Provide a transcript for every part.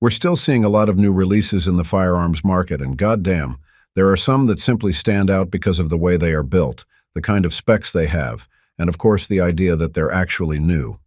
We're still seeing a lot of new releases in the firearms market, and goddamn, there are some that simply stand out because of the way they are built, the kind of specs they have, and of course the idea that they're actually new.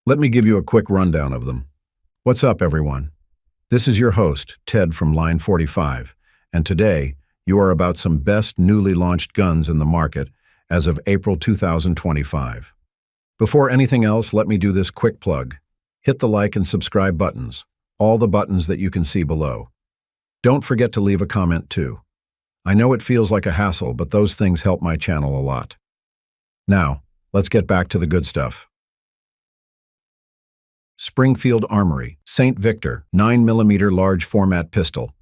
Let me give you a quick rundown of them. What's up, everyone? This is your host, Ted from Line 45, and today you are about some best newly launched guns in the market as of April 2025. Before anything else, let me do this quick plug. Hit the like and subscribe buttons, all the buttons that you can see below. Don't forget to leave a comment too. I know it feels like a hassle, but those things help my channel a lot. Now, let's get back to the good stuff. Springfield Armory, St. Victor, 9mm large format pistol.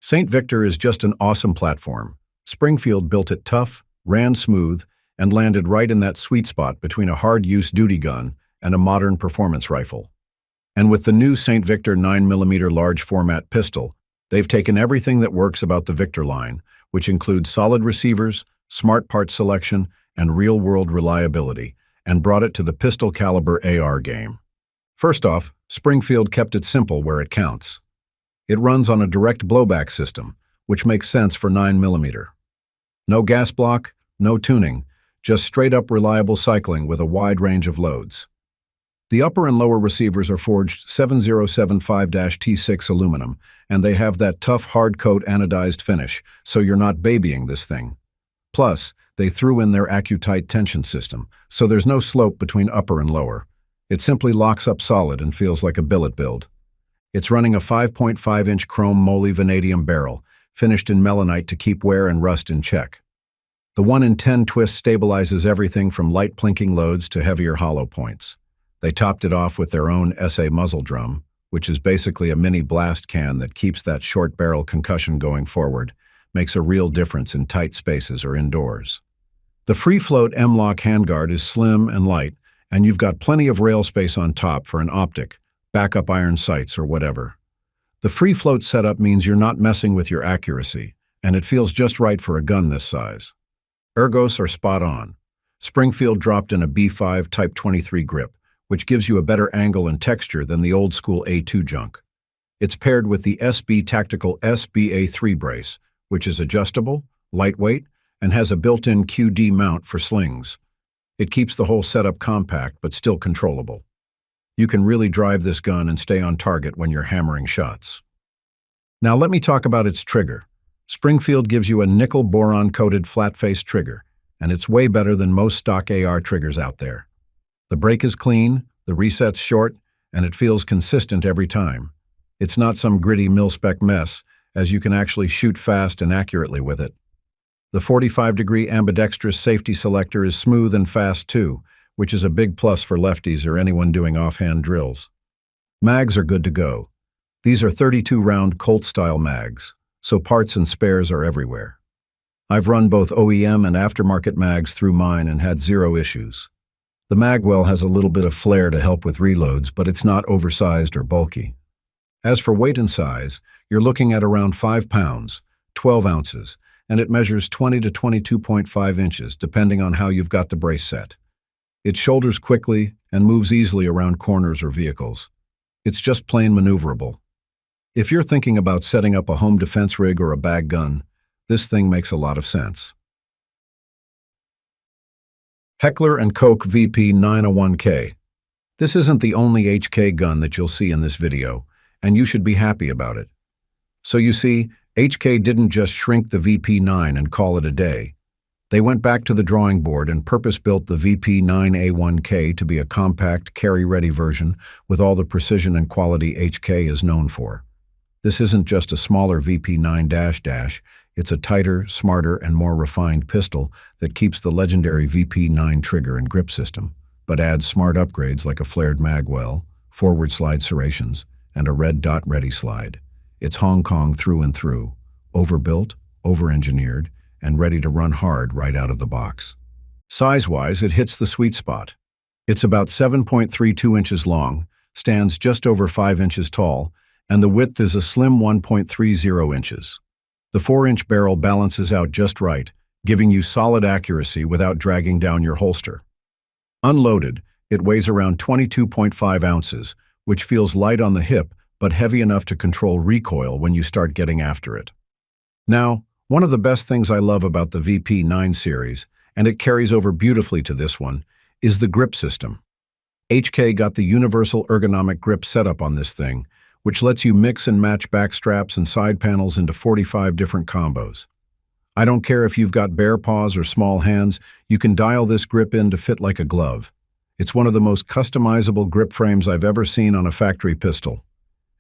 St. Victor is just an awesome platform. Springfield built it tough, ran smooth, and landed right in that sweet spot between a hard-use duty gun and a modern performance rifle. And with the new St. Victor 9mm large format pistol, they've taken everything that works about the Victor line, which includes solid receivers, smart part selection, and real-world reliability, and brought it to the pistol caliber AR game. First off, Springfield kept it simple where it counts. It runs on a direct blowback system, which makes sense for 9mm. No gas block, no tuning, just straight-up reliable cycling with a wide range of loads. The upper and lower receivers are forged 7075-T6 aluminum, and they have that tough hard-coat anodized finish, so you're not babying this thing. Plus, they threw in their AccuTight tension system, so there's no slope between upper and lower. It simply locks up solid and feels like a billet build. It's running a 5.5-inch chrome moly vanadium barrel, finished in melanite to keep wear and rust in check. The 1-in-10 twist stabilizes everything from light plinking loads to heavier hollow points. They topped it off with their own SA muzzle drum, which is basically a mini blast can that keeps that short barrel concussion going forward, makes a real difference in tight spaces or indoors. The free-float M-LOK handguard is slim and light, and you've got plenty of rail space on top for an optic, backup iron sights, or whatever. The free-float setup means you're not messing with your accuracy, and it feels just right for a gun this size. Ergos are spot on. Springfield dropped in a B5 Type 23 grip, which gives you a better angle and texture than the old-school A2 junk. It's paired with the SB Tactical SBA3 brace, which is adjustable, lightweight, and has a built-in QD mount for slings. It keeps the whole setup compact but still controllable. You can really drive this gun and stay on target when you're hammering shots. Now let me talk about its trigger. Springfield gives you a nickel boron-coated flat-face trigger, and it's way better than most stock AR triggers out there. The break is clean, the reset's short, and it feels consistent every time. It's not some gritty mil-spec mess, as you can actually shoot fast and accurately with it. The 45-degree ambidextrous safety selector is smooth and fast too, which is a big plus for lefties or anyone doing offhand drills. Mags are good to go. These are 32-round Colt-style mags, so parts and spares are everywhere. I've run both OEM and aftermarket mags through mine and had zero issues. The magwell has a little bit of flair to help with reloads, but it's not oversized or bulky. As for weight and size, you're looking at around 5 pounds, 12 ounces, and it measures 20 to 22.5 inches, depending on how you've got the brace set. It shoulders quickly and moves easily around corners or vehicles. It's just plain maneuverable. If you're thinking about setting up a home defense rig or a bag gun, this thing makes a lot of sense. Heckler & Koch VP 901K. This isn't the only HK gun that you'll see in this video, and you should be happy about it. So you see, HK didn't just shrink the VP9 and call it a day. They went back to the drawing board and purpose-built the VP9A1K to be a compact, carry-ready version with all the precision and quality HK is known for. This isn't just a smaller VP9-, it's a tighter, smarter, and more refined pistol that keeps the legendary VP9 trigger and grip system, but adds smart upgrades like a flared magwell, forward slide serrations, and a red dot ready slide. It's Hong Kong through and through, overbuilt, over-engineered, and ready to run hard right out of the box. Size-wise, it hits the sweet spot. It's about 7.32 inches long, stands just over 5 inches tall, and the width is a slim 1.30 inches. The 4-inch barrel balances out just right, giving you solid accuracy without dragging down your holster. Unloaded, it weighs around 22.5 ounces, which feels light on the hip but heavy enough to control recoil when you start getting after it. Now, one of the best things I love about the VP9 series, and it carries over beautifully to this one, is the grip system. HK got the universal ergonomic grip setup on this thing, which lets you mix and match back straps and side panels into 45 different combos. I don't care if you've got bare paws or small hands, you can dial this grip in to fit like a glove. It's one of the most customizable grip frames I've ever seen on a factory pistol.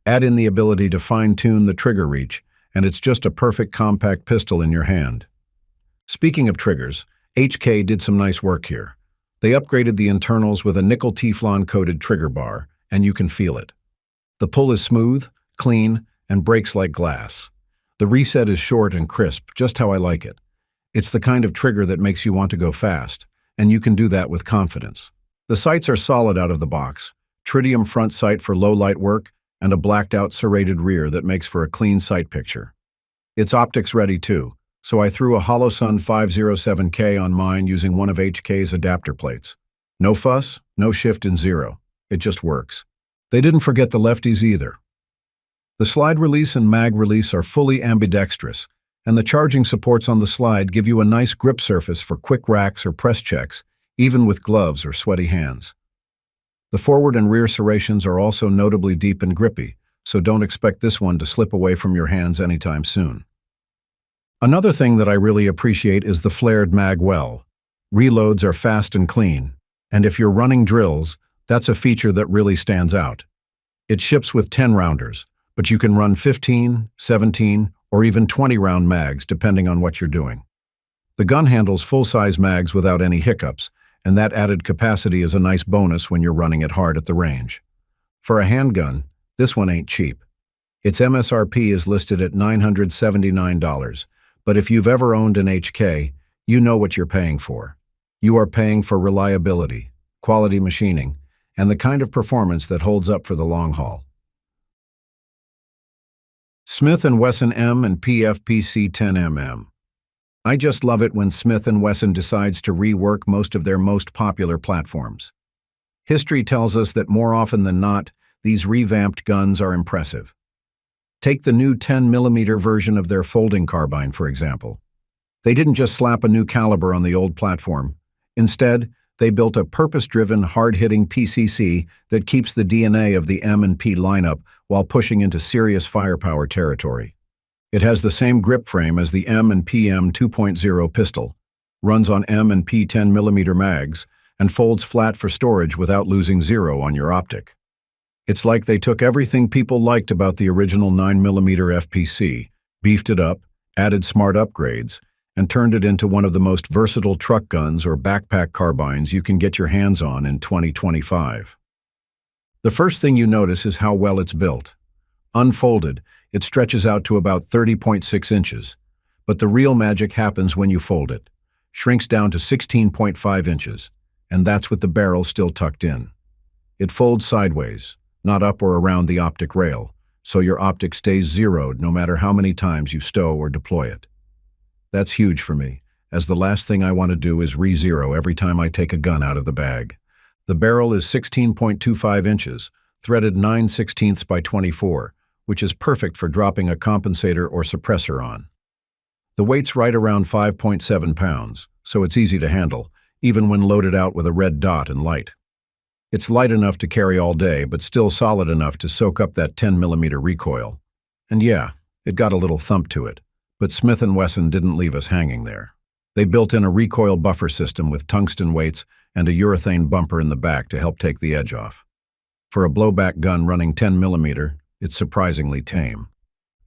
Add in the ability to fine-tune the trigger reach, and it's just a perfect compact pistol in your hand. Speaking of triggers, HK did some nice work here. They upgraded the internals with a nickel Teflon-coated trigger bar, and you can feel it. The pull is smooth, clean, and breaks like glass. The reset is short and crisp, just how I like it. It's the kind of trigger that makes you want to go fast, and you can do that with confidence. The sights are solid out of the box, tritium front sight for low-light work, and a blacked-out serrated rear that makes for a clean sight picture. It's optics ready too, so I threw a Holosun 507K on mine using one of HK's adapter plates. No fuss, no shift in zero. It just works. They didn't forget the lefties either. The slide release and mag release are fully ambidextrous, and the charging supports on the slide give you a nice grip surface for quick racks or press checks, even with gloves or sweaty hands. The forward and rear serrations are also notably deep and grippy, so don't expect this one to slip away from your hands anytime soon. Another thing that I really appreciate is the flared mag well. Reloads are fast and clean, and if you're running drills, that's a feature that really stands out. It ships with 10-rounders, but you can run 15, 17, or even 20-round mags depending on what you're doing. The gun handles full-size mags without any hiccups, and that added capacity is a nice bonus when you're running it hard at the range. For a handgun, this one ain't cheap. Its MSRP is listed at $979, but if you've ever owned an HK, you know what you're paying for. You are paying for reliability, quality machining, and the kind of performance that holds up for the long haul. Smith & Wesson M&P FPC 10mm. I just love it when Smith & Wesson decides to rework most of their most popular platforms. History tells us that more often than not, these revamped guns are impressive. Take the new 10mm version of their folding carbine, for example. They didn't just slap a new caliber on the old platform. Instead, they built a purpose-driven, hard-hitting PCC that keeps the DNA of the M&P lineup while pushing into serious firepower territory. It has the same grip frame as the M&P M 2.0 pistol, runs on M&P 10mm mags, and folds flat for storage without losing zero on your optic. It's like they took everything people liked about the original 9mm FPC, beefed it up, added smart upgrades, and turned it into one of the most versatile truck guns or backpack carbines you can get your hands on in 2025. The first thing you notice is how well it's built. Unfolded, it stretches out to about 30.6 inches, but the real magic happens when you fold it. Shrinks down to 16.5 inches, and that's with the barrel still tucked in. It folds sideways, not up or around the optic rail, so your optic stays zeroed no matter how many times you stow or deploy it. That's huge for me, as the last thing I want to do is re-zero every time I take a gun out of the bag. The barrel is 16.25 inches, threaded 9/16 by 24, which is perfect for dropping a compensator or suppressor on. The weight's right around 5.7 pounds, so it's easy to handle, even when loaded out with a red dot and light. It's light enough to carry all day, but still solid enough to soak up that 10mm recoil. And yeah, it got a little thump to it. But Smith & Wesson didn't leave us hanging there. They built in a recoil buffer system with tungsten weights and a urethane bumper in the back to help take the edge off. For a blowback gun running 10mm, it's surprisingly tame.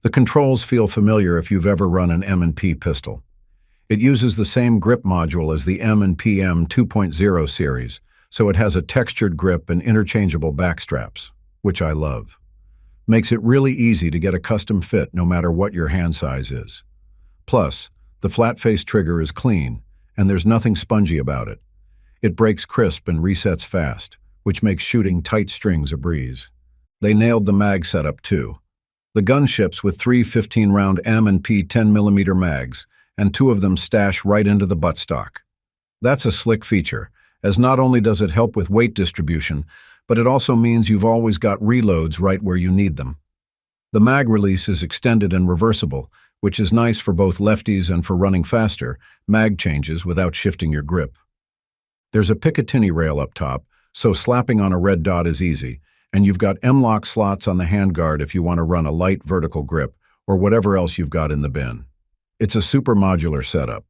The controls feel familiar if you've ever run an M&P pistol. It uses the same grip module as the M&P M 2.0 series, so it has a textured grip and interchangeable back straps, which I love. Makes it really easy to get a custom fit no matter what your hand size is. Plus, the flat-face trigger is clean, and there's nothing spongy about it. It breaks crisp and resets fast, which makes shooting tight strings a breeze. They nailed the mag setup too. The gun ships with 3 15-round M&P 10mm mags, and 2 of them stash right into the buttstock. That's a slick feature, as not only does it help with weight distribution, but it also means you've always got reloads right where you need them. The mag release is extended and reversible, which is nice for both lefties and for running faster mag changes without shifting your grip. There's a Picatinny rail up top, so slapping on a red dot is easy, and you've got M-lock slots on the handguard if you want to run a light vertical grip or whatever else you've got in the bin. It's a super modular setup.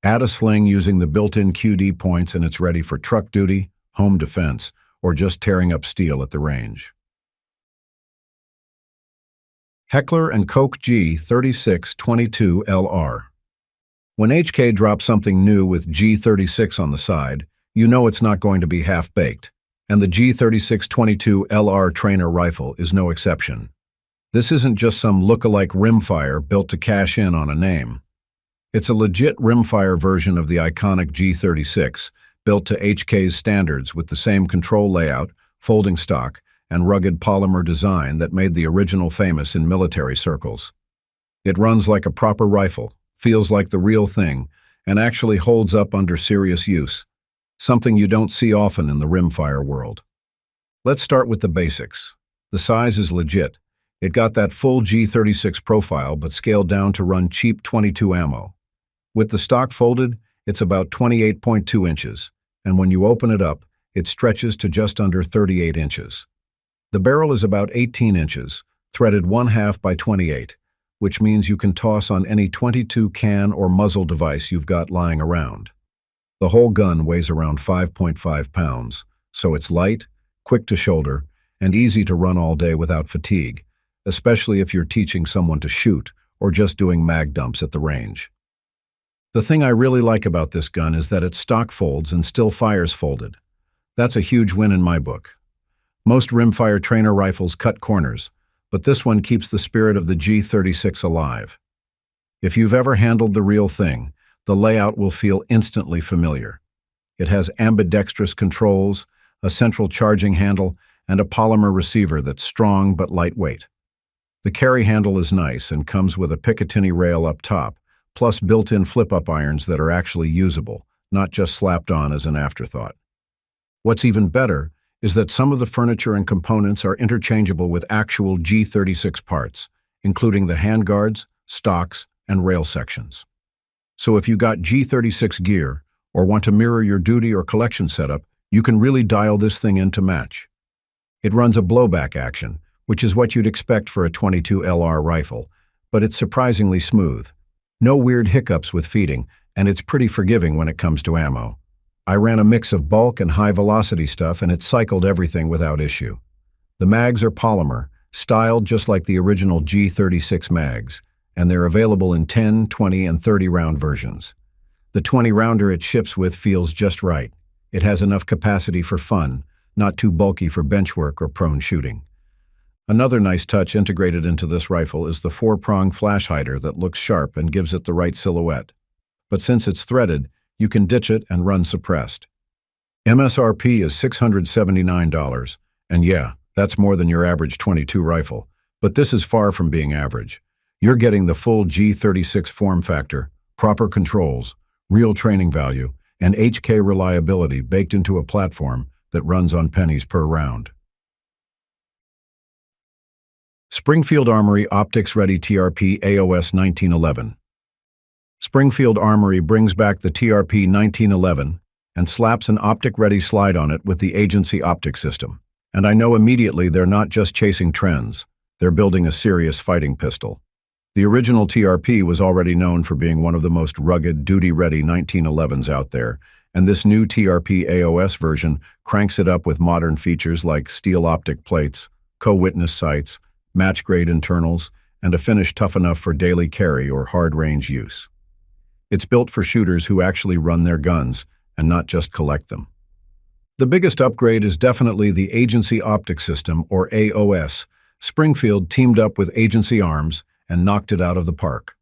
Add a sling using the built-in QD points and it's ready for truck duty, home defense, or just tearing up steel at the range. Heckler & Koch G3622LR. When HK drops something new with G36 on the side, you know it's not going to be half-baked, and the G3622LR trainer rifle is no exception. This isn't just some look-alike rimfire built to cash in on a name. It's a legit rimfire version of the iconic G36, built to HK's standards with the same control layout, folding stock, and rugged polymer design that made the original famous in military circles. It runs like a proper rifle, feels like the real thing, and actually holds up under serious use, something you don't see often in the rimfire world. Let's start with the basics. The size is legit. It got that full G36 profile but scaled down to run cheap .22 ammo. With the stock folded, it's about 28.2 inches, and when you open it up, it stretches to just under 38 inches. The barrel is about 18 inches, threaded 1/2 by 28, which means you can toss on any .22 can or muzzle device you've got lying around. The whole gun weighs around 5.5 pounds, so it's light, quick to shoulder, and easy to run all day without fatigue, especially if you're teaching someone to shoot or just doing mag dumps at the range. The thing I really like about this gun is that its stock folds and still fires folded. That's a huge win in my book. Most rimfire trainer rifles cut corners, but this one keeps the spirit of the G36 alive. If you've ever handled the real thing, the layout will feel instantly familiar. It has ambidextrous controls, a central charging handle, and a polymer receiver that's strong but lightweight. The carry handle is nice and comes with a Picatinny rail up top, plus built-in flip-up irons that are actually usable, not just slapped on as an afterthought. What's even better is that some of the furniture and components are interchangeable with actual G36 parts, including the handguards, stocks, and rail sections. So if you got G36 gear, or want to mirror your duty or collection setup, you can really dial this thing in to match. It runs a blowback action, which is what you'd expect for a .22 LR rifle, but it's surprisingly smooth. No weird hiccups with feeding, and it's pretty forgiving when it comes to ammo. I ran a mix of bulk and high-velocity stuff, and it cycled everything without issue. The mags are polymer, styled just like the original G36 mags, and they're available in 10, 20, and 30-round versions. The 20-rounder it ships with feels just right. It has enough capacity for fun, not too bulky for bench work or prone shooting. Another nice touch integrated into this rifle is the 4-prong flash hider that looks sharp and gives it the right silhouette. But since it's threaded, you can ditch it and run suppressed. MSRP is $679, and yeah, that's more than your average .22 rifle, but this is far from being average. You're getting the full G36 form factor, proper controls, real training value, and HK reliability baked into a platform that runs on pennies per round. Springfield Armory Optics Ready TRP AOS 1911. Springfield Armory brings back the TRP 1911 and slaps an optic-ready slide on it with the agency optic system. And I know immediately they're not just chasing trends, they're building a serious fighting pistol. The original TRP was already known for being one of the most rugged, duty-ready 1911s out there, and this new TRP AOS version cranks it up with modern features like steel optic plates, co-witness sights, match-grade internals, and a finish tough enough for daily carry or hard-range use. It's built for shooters who actually run their guns and not just collect them. The biggest upgrade is definitely the Agency Optic System, or AOS. Springfield teamed up with Agency Arms and knocked it out of the park.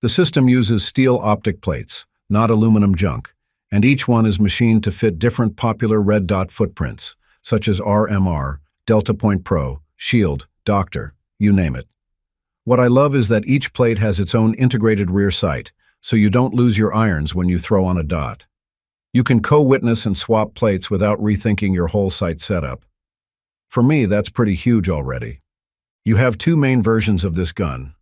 The system uses steel optic plates, not aluminum junk, and each one is machined to fit different popular red dot footprints, such as RMR, Delta Point Pro, Shield, Doctor, you name it. What I love is that each plate has its own integrated rear sight, so you don't lose your irons when you throw on a dot. You can co-witness and swap plates without rethinking your whole sight setup. For me, that's pretty huge already. You have two main versions of this gun.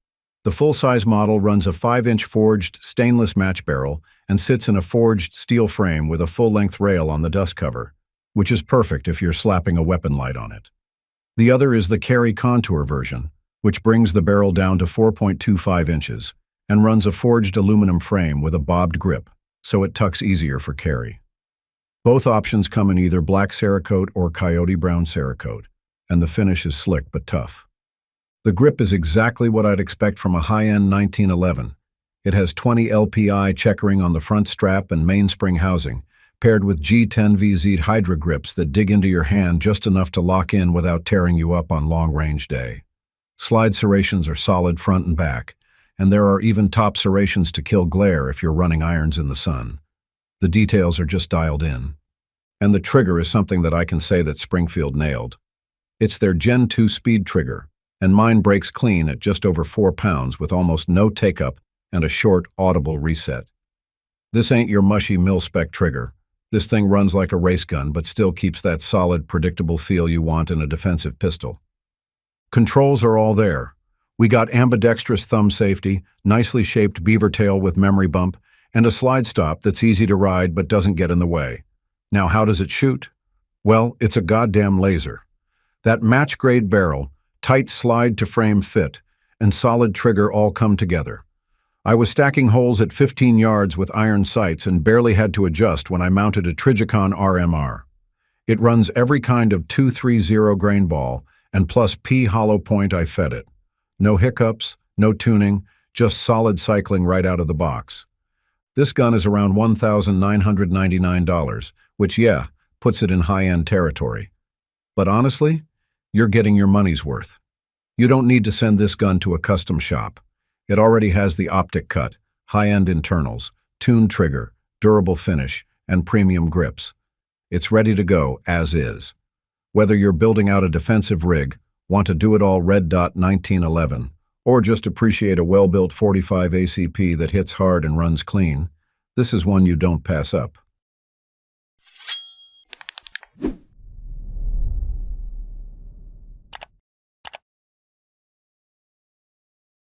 The full-size model runs a 5-inch forged stainless match barrel and sits in a forged steel frame with a full-length rail on the dust cover, which is perfect if you're slapping a weapon light on it. The other is the carry contour version, which brings the barrel down to 4.25 inches and runs a forged aluminum frame with a bobbed grip, so it tucks easier for carry. Both options come in either black Cerakote or coyote brown Cerakote, and the finish is slick but tough. The grip is exactly what I'd expect from a high-end 1911. It has 20 LPI checkering on the front strap and mainspring housing, paired with G10VZ Hydra grips that dig into your hand just enough to lock in without tearing you up on long-range day. Slide serrations are solid front and back, and there are even top serrations to kill glare if you're running irons in the sun. The details are just dialed in. And the trigger is something that I can say that Springfield nailed. It's their Gen 2 speed trigger, and mine breaks clean at just over 4 pounds with almost no take-up and a short, audible reset. This ain't your mushy mil-spec trigger. This thing runs like a race gun but still keeps that solid, predictable feel you want in a defensive pistol. Controls are all there. We got ambidextrous thumb safety, nicely shaped beaver tail with memory bump, and a slide stop that's easy to ride but doesn't get in the way. Now, how does it shoot? Well, it's a goddamn laser. That match-grade barrel, tight slide-to-frame fit, and solid trigger all come together. I was stacking holes at 15 yards with iron sights and barely had to adjust when I mounted a Trijicon RMR. It runs every kind of 230 grain ball, and plus P hollow point I fed it. No hiccups, no tuning, just solid cycling right out of the box. This gun is around $1,999, which, yeah, puts it in high-end territory. But honestly, you're getting your money's worth. You don't need to send this gun to a custom shop. It already has the optic cut, high-end internals, tuned trigger, durable finish, and premium grips. It's ready to go as is. Whether you're building out a defensive rig, want to do-it-all red dot 1911, or just appreciate a well-built 45 ACP that hits hard and runs clean, this is one you don't pass up.